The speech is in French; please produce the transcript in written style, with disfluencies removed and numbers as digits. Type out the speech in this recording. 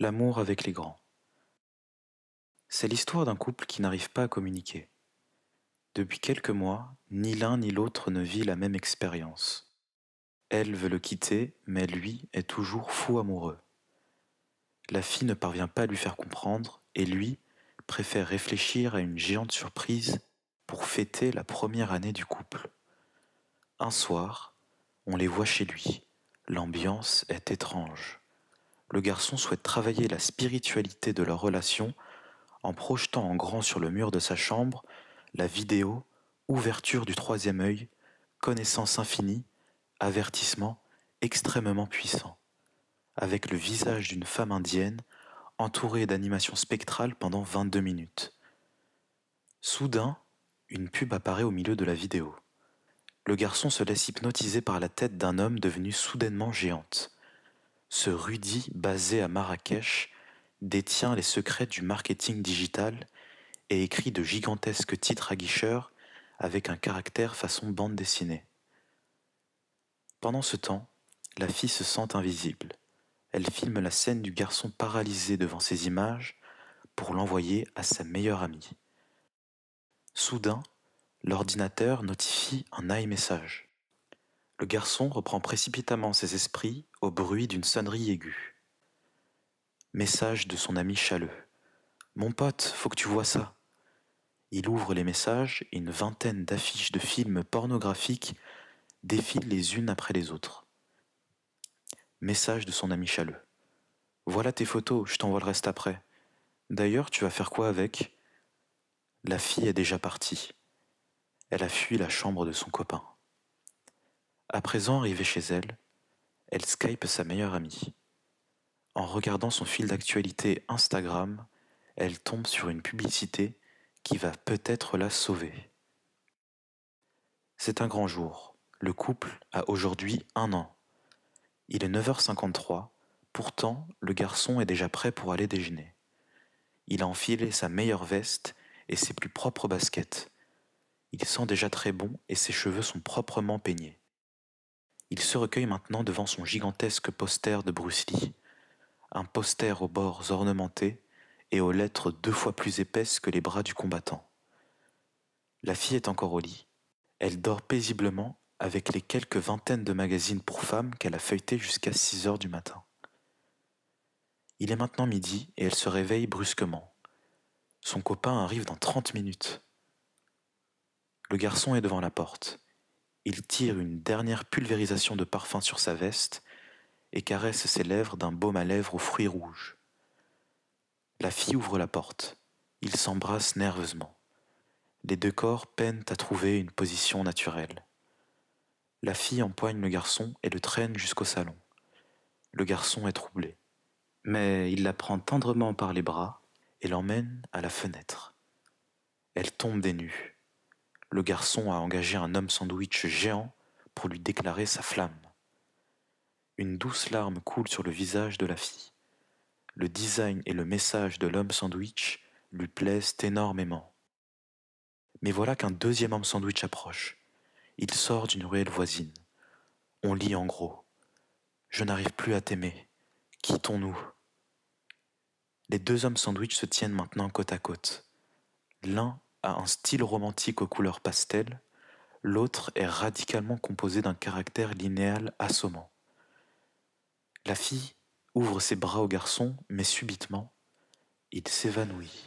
L'amour avec les grands. C'est l'histoire d'un couple qui n'arrive pas à communiquer. Depuis quelques mois, ni l'un ni l'autre ne vit la même expérience. Elle veut le quitter, mais lui est toujours fou amoureux. La fille ne parvient pas à lui faire comprendre, et lui préfère réfléchir à une géante surprise pour fêter la première année du couple. Un soir, on les voit chez lui. L'ambiance est étrange. Le garçon souhaite travailler la spiritualité de leur relation en projetant en grand sur le mur de sa chambre la vidéo Ouverture du troisième œil, connaissance infinie, avertissement extrêmement puissant, avec le visage d'une femme indienne entourée d'animations spectrales pendant 22 minutes. Soudain, une pub apparaît au milieu de la vidéo. Le garçon se laisse hypnotiser par la tête d'un homme devenu soudainement géante. Ce Rudy, basé à Marrakech, détient les secrets du marketing digital et écrit de gigantesques titres aguicheurs avec un caractère façon bande dessinée. Pendant ce temps, la fille se sent invisible. Elle filme la scène du garçon paralysé devant ces images pour l'envoyer à sa meilleure amie. Soudain, l'ordinateur notifie un iMessage. Le garçon reprend précipitamment ses esprits au bruit d'une sonnerie aiguë. Message de son ami Challeux. Mon pote, faut que tu vois ça. Il ouvre les messages et une vingtaine d'affiches de films pornographiques défilent les unes après les autres. Message de son ami Challeux. Voilà tes photos, je t'envoie le reste après. D'ailleurs, tu vas faire quoi avec? La fille est déjà partie. Elle a fui la chambre de son copain. À présent arrivée chez elle, elle Skype sa meilleure amie. En regardant son fil d'actualité Instagram, elle tombe sur une publicité qui va peut-être la sauver. C'est un grand jour. Le couple a aujourd'hui 1 an. Il est 9h53, pourtant le garçon est déjà prêt pour aller déjeuner. Il a enfilé sa meilleure veste et ses plus propres baskets. Il sent déjà très bon et ses cheveux sont proprement peignés. Il se recueille maintenant devant son gigantesque poster de Bruce Lee, un poster aux bords ornementés et aux lettres 2 fois plus épaisses que les bras du combattant. La fille est encore au lit. Elle dort paisiblement avec les quelques vingtaines de magazines pour femmes qu'elle a feuilletés jusqu'à 6 heures du matin. Il est maintenant midi et elle se réveille brusquement. Son copain arrive dans 30 minutes. Le garçon est devant la porte. Il tire une dernière pulvérisation de parfum sur sa veste et caresse ses lèvres d'un baume à lèvres aux fruits rouges. La fille ouvre la porte. Ils s'embrassent nerveusement. Les deux corps peinent à trouver une position naturelle. La fille empoigne le garçon et le traîne jusqu'au salon. Le garçon est troublé. Mais il la prend tendrement par les bras et l'emmène à la fenêtre. Elle tombe des nues. Le garçon a engagé un homme sandwich géant pour lui déclarer sa flamme. Une douce larme coule sur le visage de la fille. Le design et le message de l'homme sandwich lui plaisent énormément. Mais voilà qu'un deuxième homme sandwich approche. Il sort d'une ruelle voisine. On lit en gros: Je n'arrive plus à t'aimer. Quittons-nous. Les deux hommes sandwich se tiennent maintenant côte à côte. L'un a un style romantique aux couleurs pastel, l'autre est radicalement composé d'un caractère linéal assommant. La fille ouvre ses bras au garçon, mais subitement, il s'évanouit.